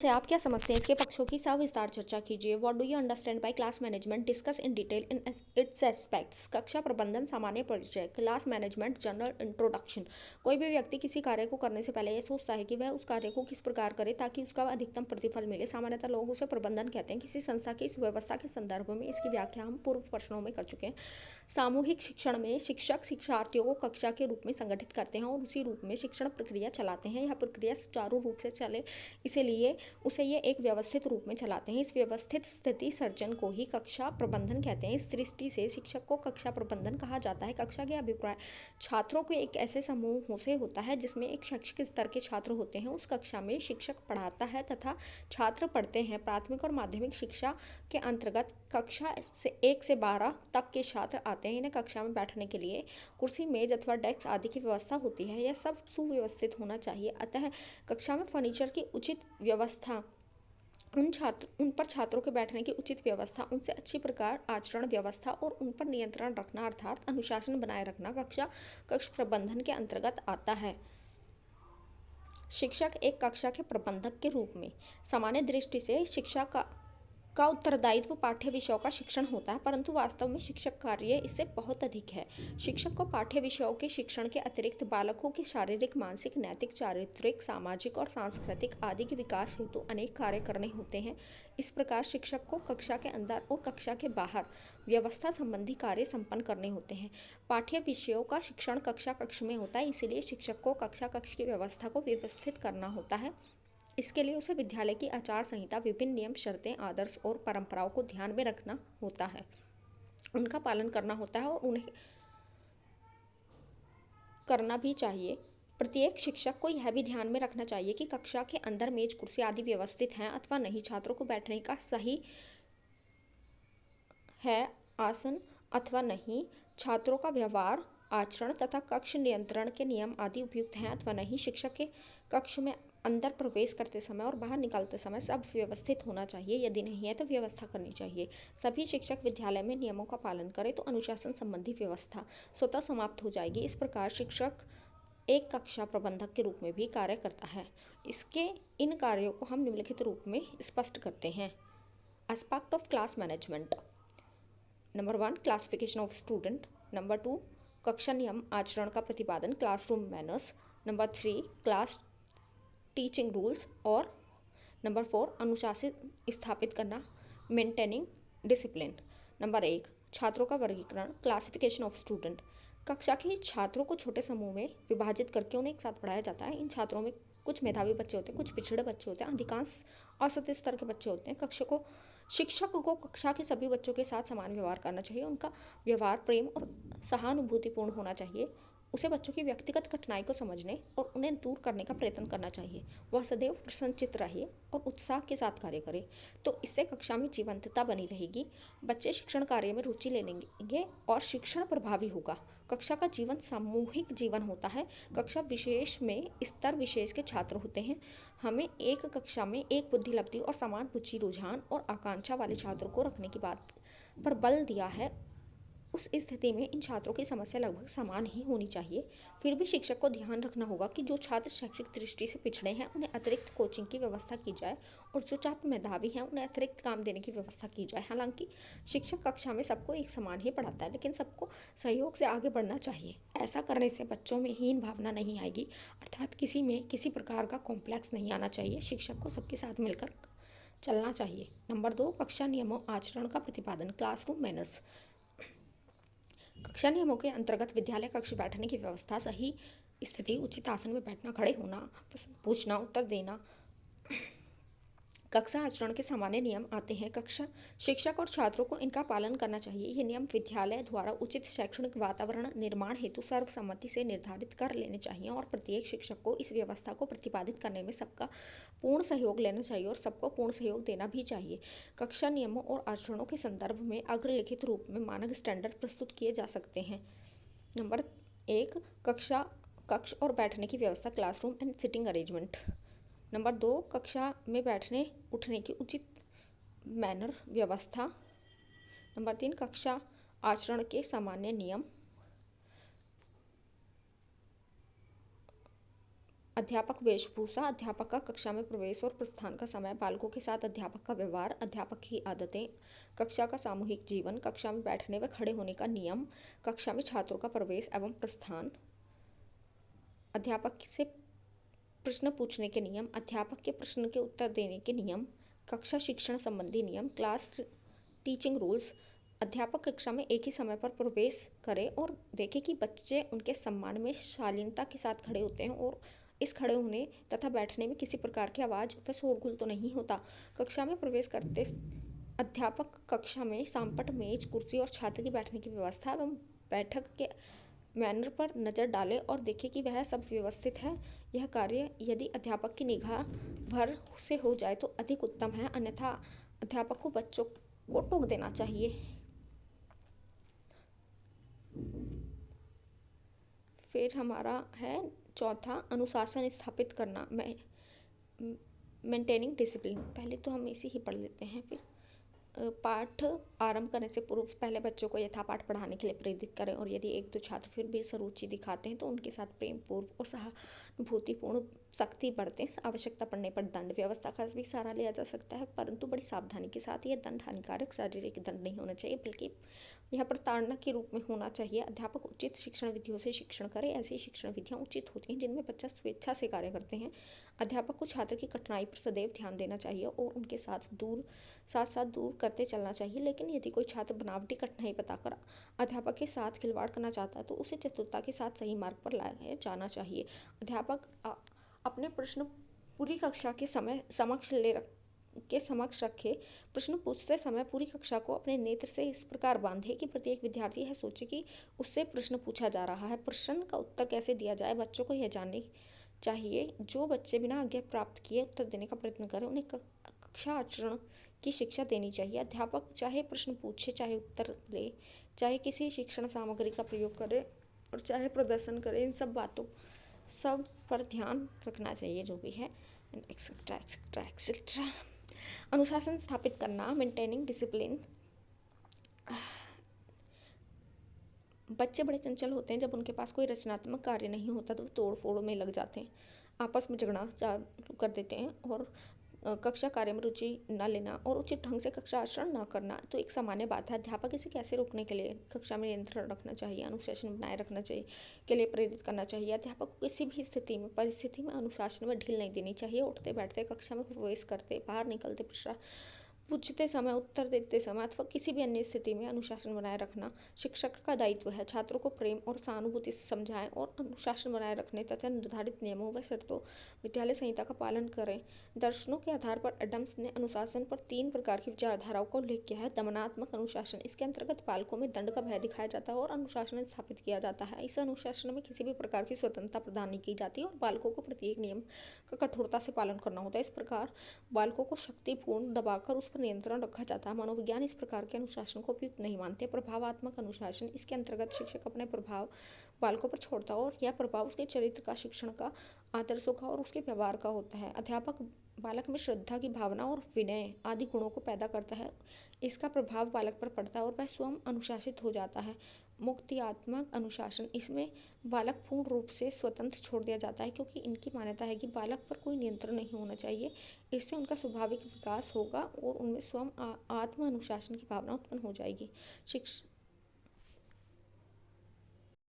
से आप क्या समझते हैं, इसके पक्षों की सविस्तार चर्चा कीजिए। What do you understand by class management, discuss in detail in its aspects. कक्षा प्रबंधन सामान्य परिचय। Class management general introduction. कोई भी व्यक्ति किसी कार्य को करने से पहले यह सोचता है कि वह उस कार्य को किस प्रकार करे ताकि उसका अधिकतम प्रतिफल मिले। सामान्यतः लोग उसे प्रबंधन कहते हैं। किसी संस्था की इस व्यवस्था के संदर्भ में इसकी व्याख्या हम पूर्व प्रश्नों में कर चुके हैं। सामूहिक शिक्षण में शिक्षक शिक्षार्थियों को कक्षा के रूप में संगठित करते हैं और उसी रूप में शिक्षण प्रक्रिया चलाते हैं। यह प्रक्रिया सुचारू रूप से चले इसलिए उसे ये एक व्यवस्थित रूप में चलाते हैं। इस व्यवस्थित स्थिति सर्जन को ही कक्षा प्रबंधन कहते हैं। इस दृष्टि से शिक्षक को कक्षा प्रबंधन कहा जाता है। कक्षा के अभिप्राय छात्रों के एक ऐसे समूह से होता है जिसमें एक शैक्षिक स्तर के छात्र होते हैं। उस कक्षा में शिक्षक पढ़ाता है तथा छात्र पढ़ते हैं। प्राथमिक और माध्यमिक शिक्षा के अंतर्गत कक्षा से 1 से 12 तक के छात्र आते हैं। इन्हें कक्षा में बैठने के लिए कुर्सी, मेज अथवा डेस्क आदि की व्यवस्था होती है। यह सब सुव्यवस्थित होना चाहिए। अतः कक्षा में फर्नीचर की उचित व्यवस्था, उन पर छात्रों के बैठने की उचित व्यवस्था, उनसे अच्छी प्रकार आचरण व्यवस्था और उन पर नियंत्रण रखना अर्थात अनुशासन बनाए रखना कक्ष प्रबंधन के अंतर्गत आता है। शिक्षक एक कक्षा के प्रबंधक के रूप में सामान्य दृष्टि से शिक्षा का उत्तरदायित्व पाठ्य विषयों का शिक्षण होता है, परंतु वास्तव में शिक्षक कार्य इससे बहुत अधिक है। शिक्षक को पाठ्य विषयों के शिक्षण के अतिरिक्त बालकों के शारीरिक, मानसिक, नैतिक, चारित्रिक, सामाजिक और सांस्कृतिक आदि के विकास हेतु अनेक कार्य करने होते हैं। इस प्रकार शिक्षक को कक्षा के अंदर और कक्षा के बाहर व्यवस्था संबंधी कार्य संपन्न करने होते हैं। पाठ्य विषयों का शिक्षण कक्षा कक्ष में होता है, इसीलिए शिक्षक को कक्षा कक्ष की व्यवस्था को व्यवस्थित करना होता है। इसके लिए उसे विद्यालय की आचार संहिता, विभिन्न नियम, शर्तें, आदर्श और परंपराओं को ध्यान में रखना होता है, उनका पालन करना होता है और उन्हें करना भी चाहिए। प्रत्येक शिक्षक को यह भी ध्यान में रखना चाहिए कि कक्षा के अंदर मेज, कुर्सी आदि व्यवस्थित हैं अथवा नहीं, छात्रों को बैठने का सही है आसन अथवा नहीं, छात्रों का व्यवहार, आचरण तथा कक्ष नियंत्रण के नियम आदि उपयुक्त हैं अथवा नहीं। शिक्षक के कक्ष में अंदर प्रवेश करते समय और बाहर निकलते समय सब व्यवस्थित होना चाहिए। यदि नहीं है तो व्यवस्था करनी चाहिए। सभी शिक्षक विद्यालय में नियमों का पालन करें तो अनुशासन संबंधी व्यवस्था स्वतः समाप्त हो जाएगी। इस प्रकार शिक्षक एक कक्षा प्रबंधक के रूप में भी कार्य करता है। इसके इन कार्यों को हम निम्नलिखित रूप में स्पष्ट करते हैं। Aspect of class management. Number 1, classification of student. Number 2, कक्षा नियम आचरण का प्रतिपादन, classroom manners. Number 3, class teaching rules. और नंबर 4, अनुशासन स्थापित करना, मेंटेनिंग डिसिप्लिन। नंबर 1, छात्रों का वर्गीकरण, क्लासिफिकेशन ऑफ स्टूडेंट। कक्षा के छात्रों को छोटे समूह में विभाजित करके उन्हें एक साथ पढ़ाया जाता है। इन छात्रों में कुछ मेधावी बच्चे होते हैं, कुछ पिछड़े बच्चे होते हैं, अधिकांश औसत स्तर के बच्चे होते हैं। शिक्षक को कक्षा के सभी बच्चों के साथ समान व्यवहार करना चाहिए। उनका व्यवहार प्रेम और सहानुभूतिपूर्ण होना चाहिए। उसे बच्चों की व्यक्तिगत कठिनाई को समझने और उन्हें दूर करने का प्रयत्न करना चाहिए। वह सदैव प्रसन्नचित्त रहे और उत्साह के साथ कार्य करे, तो इससे कक्षा में जीवंतता बनी रहेगी। बच्चे शिक्षण कार्य में रुचि ले लेंगे और शिक्षण प्रभावी होगा। कक्षा का जीवन सामूहिक जीवन होता है। कक्षा विशेष में स्तर विशेष के छात्र होते हैं। हमें एक कक्षा में एक बुद्धि लब्धि और समान रुचि, रुझान और आकांक्षा वाले छात्रों को रखने की बात पर बल दिया है। उस स्थिति में इन छात्रों की समस्या लगभग समान ही होनी चाहिए। फिर भी शिक्षक को ध्यान रखना होगा कि जो छात्र शैक्षिक दृष्टि से पिछड़े हैं उन्हें अतिरिक्त कोचिंग की व्यवस्था की जाए और जो छात्र मेधावी हैं उन्हें अतिरिक्त काम देने की व्यवस्था की जाए। हालांकि शिक्षक कक्षा में सबको एक समान ही पढ़ाता है, लेकिन सबको सहयोग से आगे बढ़ना चाहिए। ऐसा करने से बच्चों में हीन भावना नहीं आएगी, अर्थात किसी में किसी प्रकार का कॉम्प्लेक्स नहीं आना चाहिए। शिक्षक को सबके साथ मिलकर चलना चाहिए। नंबर 2, कक्षा नियमों आचरण का प्रतिपादन, क्लासरूम मैनर्स। कक्षा नियमों के अंतर्गत विद्यालय कक्ष बैठने की व्यवस्था, सही स्थिति, उचित आसन में बैठना, खड़े होना, प्रश्न पूछना, उत्तर देना, कक्षा आचरण के सामान्य नियम आते हैं। कक्षा शिक्षक और छात्रों को इनका पालन करना चाहिए। ये नियम विद्यालय द्वारा उचित शैक्षणिक वातावरण निर्माण हेतु सर्वसम्मति से निर्धारित कर लेने चाहिए और प्रत्येक शिक्षक को इस व्यवस्था को प्रतिपादित करने में सबका पूर्ण सहयोग लेना चाहिए और सबको पूर्ण सहयोग देना भी चाहिए। कक्षा नियमों और आचरणों के संदर्भ में अग्रलिखित रूप में मानक स्टैंडर्ड प्रस्तुत किए जा सकते हैं। नंबर 1, कक्ष और बैठने की व्यवस्था, classroom and sitting arrangement. Number 2, कक्षा में बैठने उठने की उचित मैनर व्यवस्था। नंबर 3, कक्षा आचरण के सामान्य नियम अध्यापक वेशभूषा, अध्यापक का कक्षा में प्रवेश और प्रस्थान का समय, बालकों के साथ अध्यापक का व्यवहार, अध्यापक की आदतें, कक्षा का सामूहिक जीवन, कक्षा में बैठने व खड़े होने का नियम, कक्षा में छात्रों का प्रवेश एवं प्रस्थान, अध्यापक से प्रश्न पूछने के नियम, अध्यापक के प्रश्न के उत्तर देने के नियम, कक्षा शिक्षण संबंधी नियम, क्लास टीचिंग रूल्स। अध्यापक कक्षा में एक ही समय पर प्रवेश करें और देखें कि बच्चे उनके सम्मान में शालीनता के साथ खड़े होते हैं और इस खड़े होने तथा बैठने में किसी प्रकार की आवाज़ व शोरगुल तो नहीं होता। कक्षा में प्रवेश करते अध्यापक कक्षा में सांपट, मेज, कुर्सी और छात्र की बैठने की व्यवस्था एवं बैठक के मैनर पर नज़र डालें और देखें कि वह सब व्यवस्थित है। यह कार्य यदि अध्यापक की निगाह भर से हो जाए तो अधिक उत्तम है, अन्यथा अध्यापक को बच्चों को टोक देना चाहिए। फिर हमारा है चौथा, अनुशासन स्थापित करना, मेंटेनिंग डिसिप्लिन। पहले तो हम इसे ही पढ़ लेते हैं। फिर पाठ आरंभ करने से पूर्व पहले बच्चों को यथापाठ पढ़ाने के लिए प्रेरित करें और यदि एक दो छात्र फिर भी सरुचि दिखाते हैं तो उनके साथ प्रेम पूर्व और सहानुभूतिपूर्ण सख्ती बरतें। आवश्यकता पड़ने पर दंड व्यवस्था का भी सहारा लिया जा सकता है, परंतु बड़ी सावधानी के साथ। यह दंड हानिकारक शारीरिक दंड नहीं होना चाहिए, बल्कि यह प्रताड़ना के रूप में होना चाहिए। अध्यापक उचित शिक्षण विधियों से शिक्षण करें। ऐसी शिक्षण विधियाँ उचित होती हैं जिनमें बच्चा स्वेच्छा से कार्य करते हैं। अध्यापक को छात्र की कठिनाई पर सदैव ध्यान देना चाहिए और उनके साथ साथ दूर करते चलना चाहिए। लेकिन यदि कोई छात्र बनावटी कठिनाई बताकर अध्यापक के साथ खिलवाड़ करना चाहता है तो उसे चतुरता के साथ सही मार्ग पर लाया जाना चाहिए। अध्यापक अपने प्रश्न पूरी कक्षा के समक्ष रखे। प्रश्न पूछते समय पूरी कक्षा को अपने नेत्र से इस प्रकार बांधे कि प्रत्येक विद्यार्थी यह सोचे कि उससे प्रश्न पूछा जा रहा है। प्रश्न का उत्तर कैसे दिया जाए, बच्चों को यह जानने चाहिए। जो बच्चे बिना आज्ञा प्राप्त किए उत्तर देने का प्रयत्न करें उन्हें कक्षा आचरण की शिक्षा देनी चाहिए। अध्यापक चाहे प्रश्न पूछे, चाहे उत्तर ले, चाहे किसी शिक्षण सामग्री का प्रयोग करे और चाहे प्रदर्शन करे, इन सब बातों सब पर ध्यान रखना चाहिए जो भी है, एक्सेट्रा एक्सेट्रा एक्सेट्रा। अनुशासन स्थापित करना, मेंटेनिंग डिसिप्लिन। बच्चे बड़े चंचल होते हैं। जब उनके पास कोई रचनात्मक कार्य नहीं होता तो वो तोड़ फोड़ में लग जाते हैं, आपस में झगड़ना चालू कर देते हैं और कक्षा कार्य में रुचि न लेना और उचित ढंग से कक्षा आचरण न करना तो एक सामान्य बात है। अध्यापक इसे कैसे रोकने के लिए कक्षा में नियंत्रण रखना चाहिए, अनुशासन बनाए रखना चाहिए के लिए प्रेरित करना चाहिए। अध्यापक को किसी भी परिस्थिति में अनुशासन में ढील नहीं देनी चाहिए। उठते बैठते, कक्षा में प्रवेश करते, बाहर निकलते, पूछते समय, उत्तर देते समय अथवा किसी भी अन्य स्थिति में अनुशासन बनाए रखना शिक्षक का दायित्व है। छात्रों को प्रेम और सहानुभूति से समझाएं और अनुशासन बनाए रखने तथा निर्धारित नियमों व शर्तों विद्यालय संहिता का पालन करें। दर्शनों के आधार पर एडम्स ने अनुशासन पर 3 प्रकार की विचारधाराओं का उल्लेख किया है। दमनात्मक अनुशासन, इसके अंतर्गत बालकों में दंड का भय दिखाया जाता है और अनुशासन स्थापित किया जाता है। इस अनुशासन में किसी भी प्रकार की स्वतंत्रता प्रदान नहीं की जाती और बालकों को प्रत्येक नियम का कठोरता से पालन करना होता है। इस प्रकार बालकों को शक्तिपूर्ण दबाकर उस पर नियंत्रण रखा जाता है। मनोविज्ञान इस प्रकार के अनुशासन को उपयुक्त नहीं मानते। प्रभावात्मक अनुशासन, इसके अंतर्गत शिक्षक अपने प्रभाव बालकों पर छोड़ता है और यह प्रभाव उसके चरित्र का, शिक्षण का, आदर्शों का और उसके व्यवहार का होता है। अध्यापक बालक में श्रद्धा की भावना और विनय आदि गुणों को पैदा करता है। इसका प्रभाव बालक पर पड़ता है और वह स्वयं अनुशासित हो जाता है। मुक्तियात्मक अनुशासन, इसमें बालक पूर्ण रूप से स्वतंत्र छोड़ दिया जाता है क्योंकि इनकी मान्यता है कि बालक पर कोई नियंत्रण नहीं होना चाहिए। इससे उनका स्वाभाविक विकास होगा और उनमें स्वयं आत्म अनुशासन की भावना उत्पन्न हो जाएगी।